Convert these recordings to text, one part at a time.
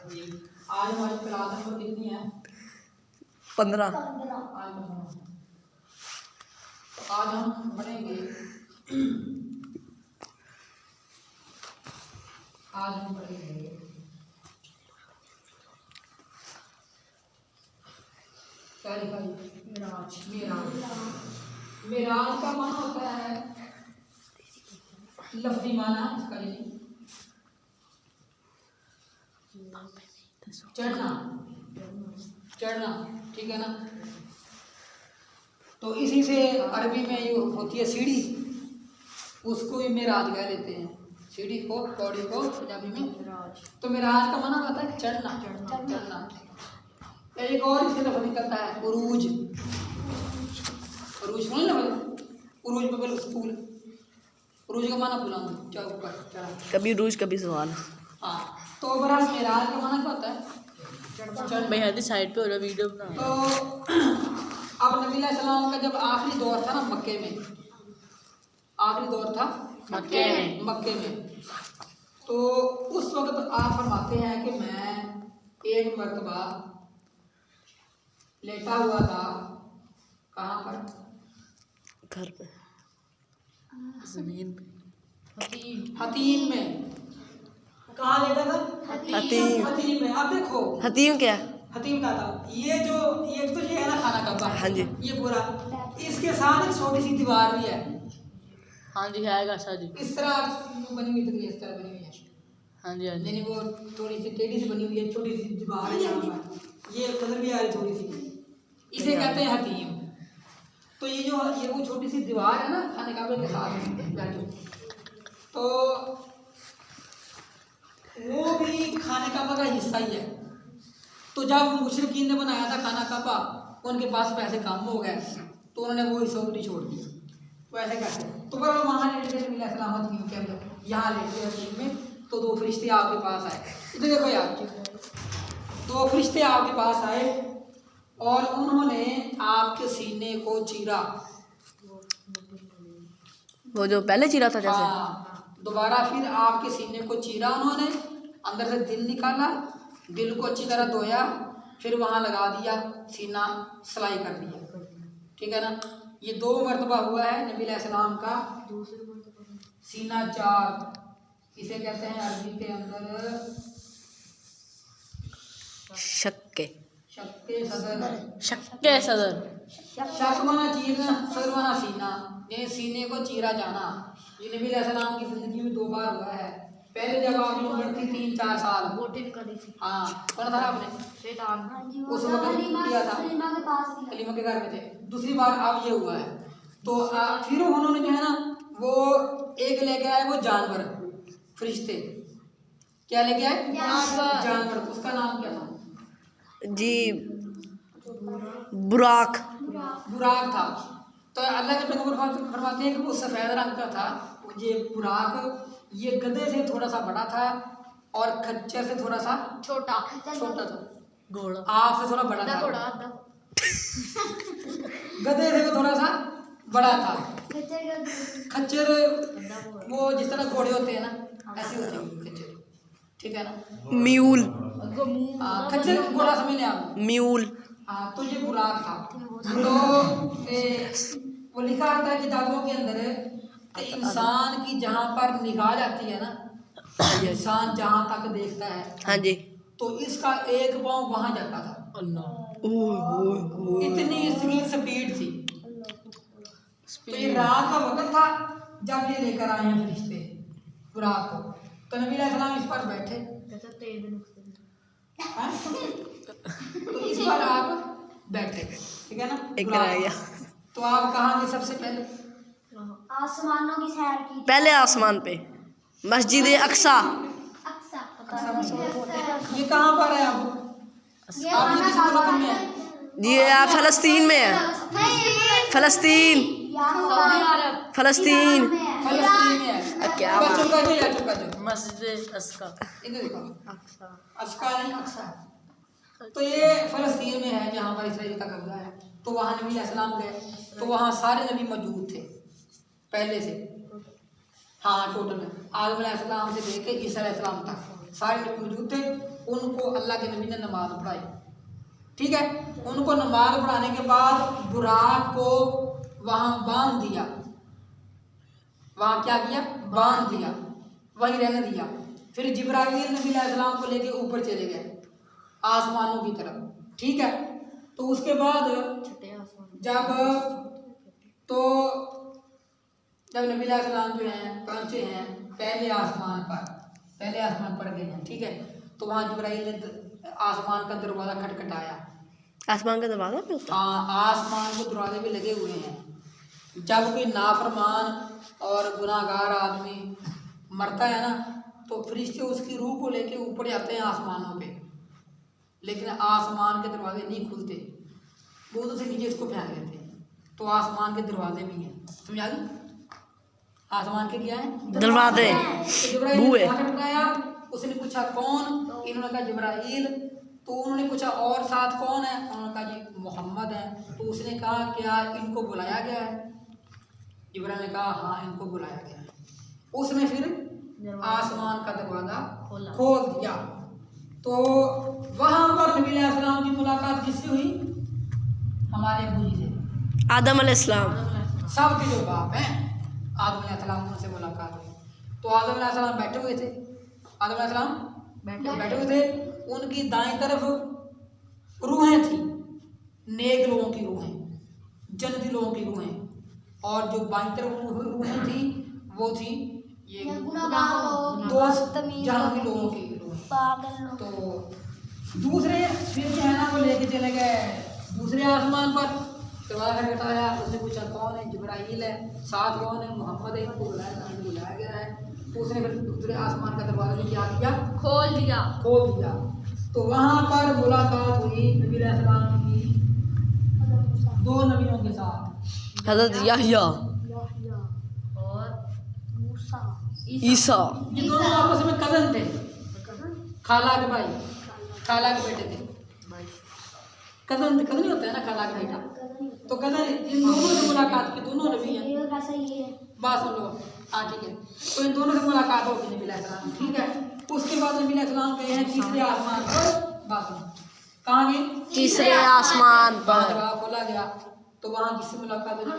आज हमारी class number कितनी है? 15। आज हम पढ़ेंगे क्या लिखा है? मेराज का माना होता है, लफ्जी माना इसका चढ़ना, ठीक है ना। तो इसी से अरबी में ये होती है सीढ़ी, उसको भी मेराज कह लेते हैं। सीढ़ी को, पौड़ी को पंजाबी में। तो मेराज का माना होता है चढ़ना। एक और इसे लफ्ज़ निकलता है उरूज। सुन ना भाई, उरूज पे बोलो स्कूल। उरूज का माना बुलंद, ऊपर चढ़ा। कभी उरूज कभी सवाल। हाँ, तो बरस मेराज का माना क्या होता है? भाई हर साइड पे हो रहा वीडियो बना। तो अब नबी सलाम का जब आखिरी दौर था ना मक्के में, मक्के में, तो उस वक्त आप फरमाते हैं कि मैं एक मरतबा लेटा हुआ था। कहाँ पर? घर पे, जमीन पे, हतीम में। कहाँ लेटा था? हतीम में। अब देखो हतीम क्या? हतीम दादा, ये जो ये है ना खाना काबा। हाँ जी। ये पूरा, इसके साथ एक छोटी सी दीवार भी है। हाँ जी आएगा सर जी। इस तरह बनी हुई थी, इस तरह बनी हुई है। हाँ जी। यानी वो थोड़ी सी टेढ़ी से बनी हुई है, छोटी सी दीवार है यहाँ पर। ये कलर भी आ रही थोड़ी सी, इसे कहते हैं हतीम। तो ये वो छोटी सी दीवार है ना खाने काबे के साथ बैठे, तो वो भी खाने काबा का हिस्सा ही है। तो जब मुशरिकीन ने बनाया था खाना काबा, उनके पास पैसे कम हो गए, तो उन्होंने वो हिस्सा छोड़ दिया। तो ऐसे करते, तो पर वहाँ लेटे सलामत के अंदर, यहाँ लेटे में, तो दो फरिश्ते आपके पास आए। इधर देखो यार, दो फरिश्ते आपके पास आए और उन्होंने आपके सीने को चीरा। वो जो पहले चीरा था जैसे? हाँ, दोबारा फिर आपके सीने को चीरा उन्होंने, अंदर से दिल निकाला, दिल को अच्छी तरह धोया, फिर वहाँ लगा दिया, सीना सिलाई कर दिया। ठीक है ना। ये 2 मरतबा हुआ है नबी अलैहिस्सलाम का सीना चार। इसे कहते हैं अरबी के अंदर शक्के सदर। शक माना चीरना, सदर माना सीना, यानी सीने को चीरा जाना। ये नबी अलैहिस्सलाम की जिंदगी में 2 बार हुआ है। पहले जब आपकी उम्र थी 3-4 साल, हाँ, कौन था आपने? उस वक्त किया था, हलीमा के घर में थे। दूसरी बार अब ये हुआ है। तो फिर उन्होंने जो है ना, वो एक लेके आए, वो जानवर, फरिश्ते। क्या लेके आए? जानवर। उसका नाम क्या था जी? बुराक था। तो अल्लाह के पैगंबर फरमाते हैं कि वो सफ़ेद रंग का था। ये बुराक, ये गधे से थोड़ा सा बड़ा था और खच्चर से थोड़ा सा छोटा था। घोड़ा आप से थोड़ा बड़ा था। गधे से वो थोड़ा सा बड़ा था। खच्चर वो जिस तरह घोड़े होते हैं ना, ऐसे होते हैं खच्चर। ठीक है ना। म्यूल। खच्चर घोड़ा समझ लें आप। म्यूल। हाँ, तो ये बुराक था। तो वो लिखा आता है किताबों के अंदर कि इंसान की जहाँ पर निगाह जाती है ना, इंसान जहाँ तक देखता है, हाँ जी, तो इसका एक पाँव वहाँ जाता था। अल्लाह, इतनी इसकी स्पीड थी। तो ये रात का वक्त था जब ये लेकर आए हैं फरिश्ते बुराक को। तो नबी अलैहिस्सलाम इस पर बैठे। तो इस पर आप बैठे, ठीक है ना। तो आप कहाँ थे सबसे पहले? आसमानों की सैर की। पहले आसमान पे, मस्जिद अक्सा। ये कहाँ पर है? आप ये किस मुल्क में है? ये फ़लस्तीन में है। फ़लस्तीन में है। क्या मस्जिद अक्सा? इधर देखो, अक्सा नहीं, अक्सा। तो ये फ़लस्तीन में है जहाँ पर इसराइल का कब्जा है। तो वहाँ नबी अलैहिस्सलाम गए, तो वहाँ सारे नबी मौजूद थे पहले से। हाँ, टोटल में आदम अलैहिस्सलाम से लेकर ईसा अलैहिस्सलाम तक सारे नबी मौजूद थे। उनको अल्लाह के नबी ने नमाज पढ़ाई। ठीक है, उनको नमाज पढ़ाने के बाद बुराक को वहाँ बांध दिया। वहाँ क्या किया? बांध दिया, वहीं रहने दिया। फिर जिब्राईल नबी अलैहिस्सलाम को लेके ऊपर चले गए आसमानों की तरफ। ठीक है, तो उसके बाद जब नबी अलैहिस्सलाम जो हैं पहुँचे हैं पहले आसमान पर गए हैं। ठीक है, तो वहाँ जिब्राईल ने आसमान का दरवाज़ा खटखटाया। आसमान का दरवाजा पे होता हाँ, आसमान के दरवाजे भी लगे हुए हैं। जब कोई नाफरमान और गुनाहगार आदमी मरता है ना, तो फरिश्ते उसकी रूह को लेके ऊपर जाते हैं आसमानों पे, लेकिन आसमान के दरवाजे नहीं खुलते, वो उसे नीचे इसको फेंक देते हैं। तो आसमान के दरवाजे भी हैं, समझा दी? आसमान के क्या है? दरवाजे। जिब्राईल खटखटाया, उसने पूछा कौन? इन्होंने कहा जिब्राईल। तो उन्होंने पूछा और साथ कौन है? उन्होंने कहा जी मोहम्मद है। तो उसने कहा क्या इनको बुलाया गया है? जिब्राईल ने कहा हाँ, इनको बुलाया गया है। उसने फिर आसमान का दरवाज़ा खोल दिया। तो वहाँ पर नबी अलैहिस्सलाम की मुलाकात किससे हुई? हमारे अबू जी से, आदम अलैहिस्सलाम। सबके जो बाप हैं आदम अलैहिस्सलाम, उनसे मुलाकात हुई। तो आदम अलैहिस्सलाम बैठे हुए थे, आदम अलैहिस्सलाम बैठे हुए थे। उनकी दाईं तरफ रूहें थी, नेक लोगों की रूहें, जन्नती लोगों की रूहें, और जो बाईं तरफ रूहें थी वो थी ये दोस्त जहां लोगों की रूहें। तो दूसरे फिर जो है ना वो लेके चले गए दूसरे आसमान पर। दरवाजा खटखटाया, उसने पूछा कौन है? जिब्राईल है। साथ कौन है? मोहम्मद है। इनको बुलाया गया है। तो उसने फिर दूसरे आसमान का दरवाजा भी क्या किया? खोल दिया। तो वहाँ पर मुलाकात हुई नबी अलैहिस्सलाम की दो नबियों के साथ, हज़रत याह्या और ईसा। ये दोनों आपस में कज़न थे, खाला के भाई, खाला के बेटे थे। कज़न ही होता है ना, खाला का बेटा। तो कज़न, इन दोनों से मुलाकात की, दोनों नबी हैं। बात सुन लो, हाँ ठीक है। तो इन दोनों से मुलाकात होगी नबी अलैहिस्सलाम, ठीक है। उसके बाद नबी अलैहिस्सलाम गए हैं तीसरे आसमान पर। बात सुनो, कहाँ गए? तीसरे आसमान पर। दरवाजा खोला गया, तो वहाँ किससे मुलाकात हुई?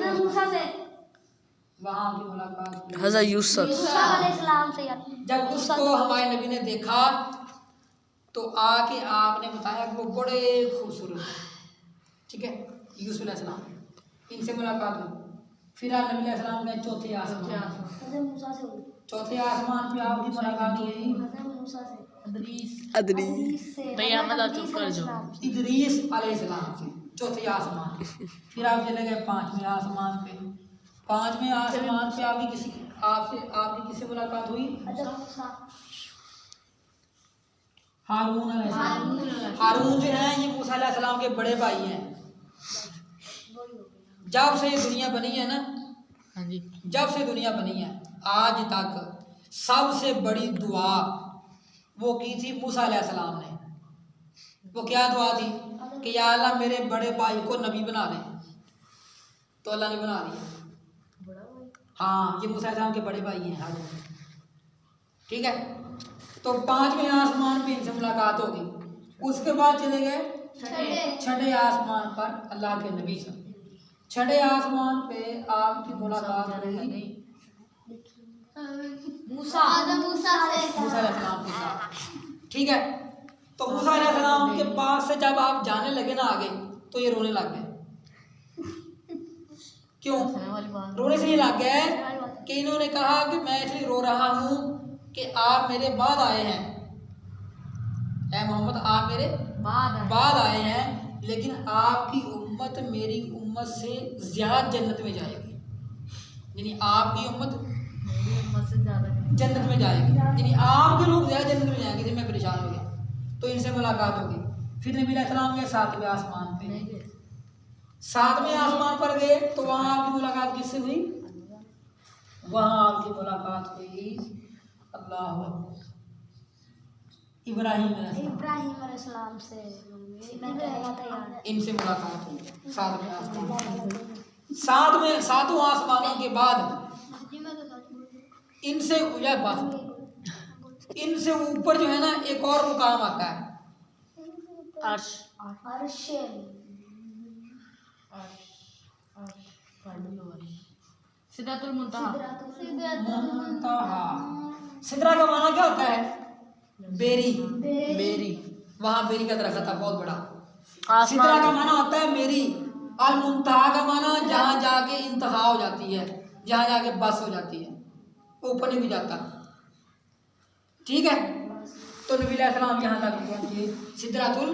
वहाँ की मुलाकात हुई हज़रत यूसुफ। जब उसको हमारे नबी ने देखा तो आके आपने बताया कि वो बड़े खूबसूरत है। ठीक है, यूसुफ अलैहिस्सलाम, इनसे मुलाकात हुई। फिर आप नबी अलैहिस्सलाम गए चौथे आसमान पे आपकी मुलाकात हुई इदरीस अलैहिस्सलाम से, चौथे आसमान। फिर आप चले गए पांचवें आसमान पे। पांचवें आसमान पे आपकी किससे मुलाकात हुई? हारून अलैहिस्सलाम। हारून जो है ये मूसा अलैहिस्सलाम के बड़े भाई हैं। जब से ये दुनिया बनी है ना, जब से दुनिया बनी है आज तक सबसे बड़ी दुआ वो की थी मूसा अलैहिस्सलाम ने। वो क्या दुआ थी कि या अल्लाह मेरे बड़े भाई को नबी बना दे। तो अल्लाह ने बना दिया। हाँ, ये मूसा अलैहिस्सलाम के बड़े भाई हैं हारून। ठीक है, तो पांचवें आसमान पे इनसे मुलाकात होगी। उसके बाद चले गए छठे आसमान पर अल्लाह के नबी से। छठे आसमान पे आपकी मुलाकात हुई मूसा अलैहिस्सलाम के साथ। ठीक है, तो मूसा अलैहिस्सलाम के पास से जब आप जाने लगे ना आगे, तो ये रोने लग गए। क्यों रोने से ये लग गए कि इन्होंने कहा कि मैं इसलिए रो रहा हूँ कि आप मेरे बाद आए हैं, ऐ मोहम्मद आप मेरे बाद आए हैं, लेकिन आपकी उम्मत मेरी उम्मत से ज़्यादा जन्नत में जाएगी। यानी आपकी उम्मत जन्नत में जाएगी, यानी आपके लोग ज़्यादा जन्नत में जाएंगे। मैं परेशान हो गया। तो इनसे मुलाकात होगी। फिर नबी अलैहिस्सलाम गए सातवें आसमान पे। सातवें आसमान पर गए तो वहाँ आपकी मुलाकात किससे हुई? वहाँ आपकी मुलाकात हुई अल्लाह इब्राहिम अलैहिस्सलाम से। इनसे मुलाकात हुई सातवें आसमान। सातों आसमानों के बाद इनसे इनसे ऊपर जो है ना एक और मुकाम आता है, अर्श। सिदरातुल मुंतहा। मुंतहा। सिदरा का माना क्या होता है? बेरी। बेरी। वहां बेरी का दरख्त था बहुत बड़ा। आसमान। सिदरा का माना होता है मेरी, और मुंतहा का माना जहाँ जाके इंतहा हो जाती है, जहाँ जाके बस हो जाती है, ऊपर नहीं भी जाता। ठीक है, तो नबी अलैहिस्सलाम यहाँ तक पहुंचे सिदरातुल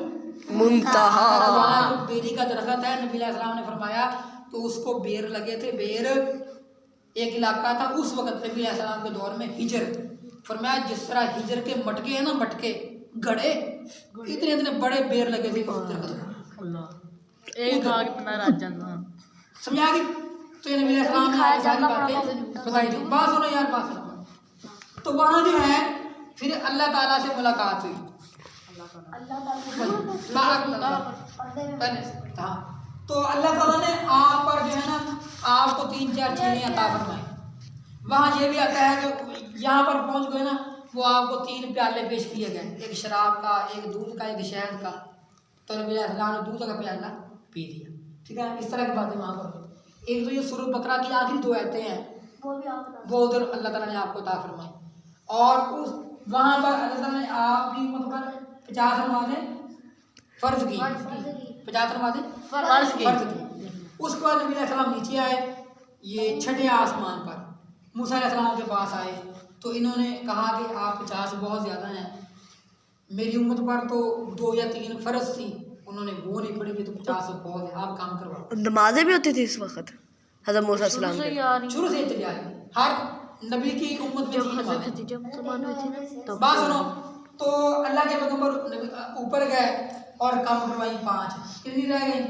मुंतहा। वहाँ जो बेरी का दरख्त है, नबी अलैहिस्सलाम ने फरमाया तो उसको बेर लगे थे। बेर एक इलाका था उस वक्त नबी अलैहिस्सलाम के दौर में, हिजर। फरमाया जिस तरह हिजर के मटके हैं ना, मटके घड़े, इतने इतने बड़े बेर लगे थे उस दरख्त में। एक आग बना राजा ना। समझा गई? तो ये नबी अलैहिस्सलाम ने सारी बातें बताई थी। बात सुनो यार, बात सुनो। तो वहाँ जो है फिर अल्लाह ताला से मुलाकात हुई। हाँ, तो अल्लाह ताला ने आप पर जो है ना, आपको 3-4 चीजें अता फरमाई। वहाँ ये भी आता है कि यहाँ पर पहुँच गए ना, वो आपको 3 प्याले पेश किए गए, एक शराब का, एक दूध का, एक शहद का। तो नबी अलैहिस्सलाम ने दूध का प्याला पी लिया। ठीक है, इस तरह की बातें वहाँ पर। एक तो ये सूरह बकरा की आखिरी 2 आयतें हैं, वो उधर अल्लाह ताला ने आपको अता फरमाई। और उस वहाँ पर अल्लाह ताला ने आपकी उम्मत पर 50 नमाज़ें फ़र्ज की, 50 नमाज़ें फ़र्ज की। उसके बाद नबी अलैहिस्सलाम नीचे आए, ये 6ठे आसमान पर मूसा अलैहिस्सलाम के पास आए। तो इन्होंने कहा कि आप 50 बहुत ज़्यादा हैं, मेरी उम्मत पर तो 2 या 3 फ़र्ज थी, उन्होंने वो नहीं पढ़ी कि तो 50 बहुत है, आप काम करवाओ। नमाजें भी होती थी इस वक्त हज़रत मूसा अलैहिस्सलाम की। शुरू से चली आ रही, हर नबी की उम्मत में 3 नमाज़ें। बात सुनो, तो अल्लाह के पैगंबर ऊपर गए और काम करवाई 5, कितनी रह गई?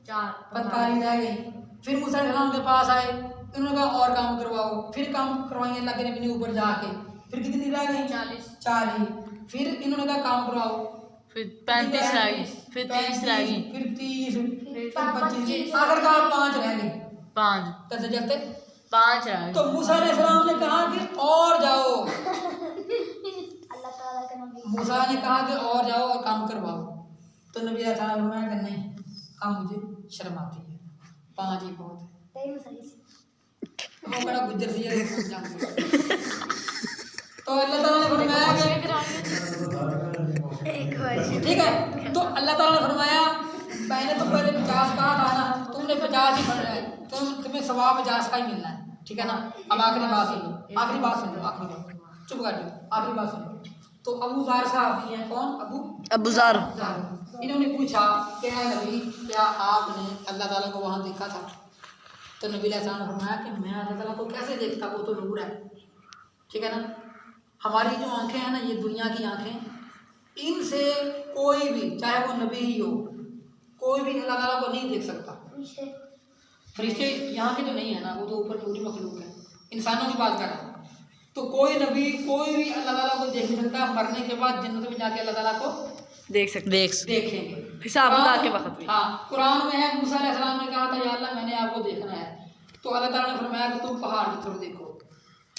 4 45 रह गई। फिर मूसा अलैहिस्सलाम के पास आए, इन्होंने कहा और काम करवाओ, फिर काम करवाएंगे अल्लाह के नबी ने ऊपर जाके। फिर कितनी रह गई? 40। फिर इन्होंने कहा काम करवाओ, फिर 35 रह गई, फिर 30 रह गई, फिर 30, फिर 25, आखिरकार 5 रह गई। 5 चलते चलते 5 रह गई। तो मूसा अलैहिस्सलाम ने कहा कि और जाओ, मूसा ने कहा कि और जाओ और काम करवाओ। तो नबी अलैहिस्सलाम ने कहा नहीं, काम मुझे शर्म आती है, 5 ही बहुत है। वो बड़ा गुज्जर सी है। तो अल्लाह ताला ने फरमाया कि ठीक है, तो अल्लाह ताला ने फरमाया मैंने तो पहले 50 कहा था ना, तुमने 50 ही पढ़ना है, तुम्हें सवाब 50 का ही मिलना है। ठीक है ना? अब आखिरी बात सुन लो, आखिरी बात सुन लो, आखिरी बात चुप कर दो, आखिरी बात सुन लो। तो अबू ज़र साहब हैं, कौन? अबू ज़र। इन्होंने पूछा क्या नबी, क्या आपने अल्लाह ताला को वहाँ देखा था? तो नबी अलैहिस्सलाम ने फरमाया कि मैं अल्लाह ताला को कैसे देखता, वो तो नूर है। ठीक है ना? हमारी जो आंखें हैं ना, ये दुनिया की आंखें, इनसे कोई भी, चाहे वो नबी ही हो, कोई भी अल्लाह ताला को नहीं देख सकता। फरिश्ते यहाँ के तो नहीं है ना, वो तो ऊपर पूरी मखलूक है, इंसानों की बात कर रहा है। तो कोई नबी, कोई भी अल्लाह ताला को देख नहीं सकता। मरने के बाद जन्नत में जाके अल्लाह ताला को देखेंगे हिसाब के वक्त में। हाँ, कुरान में है मूसा अलैहिस्सलाम ने कहा था या अल्लाह मैंने आपको देखना है, तो अल्लाह ताला ने फरमाया कि तुम पहाड़ की तरफ देखो,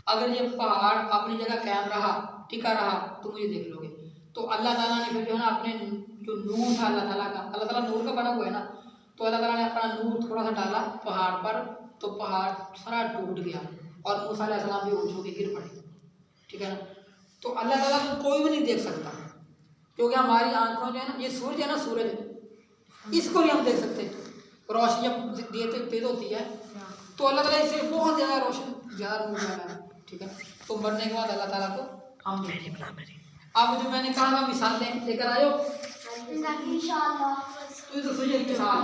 अगर ये पहाड़ अपनी जगह कायम रहा, टिका रहा, तो मुझे देख लोगे। तो अल्लाह ताला ने फिर जो है ना अपने जो नूर था अल्लाह ताला का, अल्लाह ताला नूर का बना हुआ है ना, तो अल्लाह ताला ने अपना नूर थोड़ा सा डाला पहाड़ पर, तो पहाड़ सारा टूट गया और मूसा अलैहिस्सलाम भी ऊँच होकर गिर पड़े। ठीक है ना? तो अल्लाह ताला को कोई भी नहीं देख सकता, क्योंकि हमारी आंखों जो है ना, ये सूरज है ना, सूरज इसको नहीं हम देख सकते। रोशनी जब तेज होती है तो अल्लाह ताला इससे बहुत ज़्यादा रोशन, ज़्यादा नूर है। ठीक है? तो मरने के बाद अल्लाह ताला को हम देखेंगे। अब जो मैंने कहा था मिसाल लेकर आयो, तू तो सोचिए मिसाल,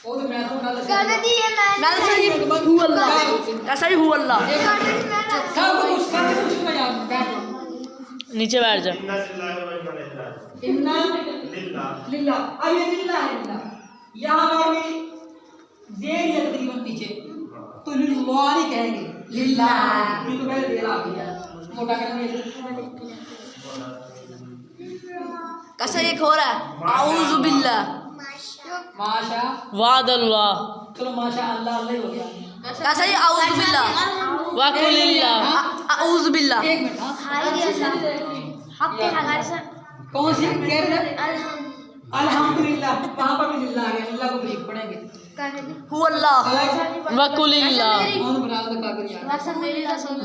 वो तो मैं तो कल नीचे बैठ जा। इन्ना लिल्लाह, अब ये लिल्लाह है, लिल्लाह यहाँ पर भी देर है तकरीबन नीचे, तो लिल्लाह नहीं कहेंगे, लिल्लाह ये तो पहले देर आ गया, मोटा करेंगे। कैसा एक हो रहा है आऊज़ु बिल्लाह, माशा वाद अल्लाह, चलो माशा अल्लाह अल्लाह ही हो गया। कैसा ये आऊज़ु बिल्लाह, वकुलिल्लाह आऊज़ बिल्लाह एक मिनट हाँ कौन सी कह रहे थे अल्हम्दुलिल्लाह वहाँ पर भी लिल्लाह आ गया लिल्लाह को ब्रेक पढ़ेंगे हुवल्लाह वकुलिल्लाह कौन बना रहा था कागज यार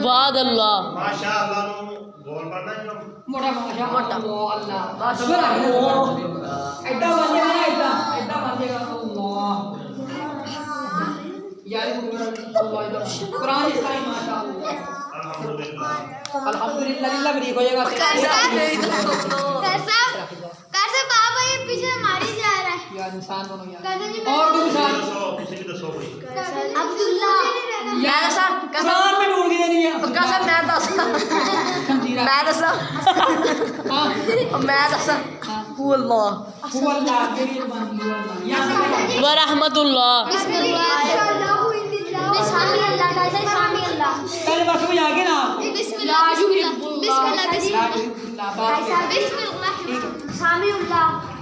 वादल्लाह माशाअल्लाह नु बोल पढ़ना है मोटा माशाअल्लाह अल्लाह माशाअल्लाह ऐडा बनेगा ना ऐडा बनेगा अल्लाह यार अल्लाह इधर कुरान इस तरह माशाअल्लाह अल्हम्दुलिल्लाह अल्हम्दुलिल्लाह लिल्लाह ब्रेक हो जाएगा कैसे बाबा ये पीछे हमारी जा रहा है यार इंसान बनो यार कैसे जी और भी इंसान किसी भी दसो कोई अब्दुल्ला मैं दसा कुरान में ढूंढ के नहीं है कसम मैं दसा खंजीरा मैं दसा हां मैं दसा हुवल्लाह हुवल्लाह तेरी जुबान हुवल्लाह या वरहमतुल्लाह बिस्मिल्लाह कैसे शामी अल्लाह पहले बस में आगे ना बिस्मिल्लाह बिस्मिल्लाह बिस्मिल्लाह बिस्मिल्लाह बिस्मिल्लाह शामी अल्लाह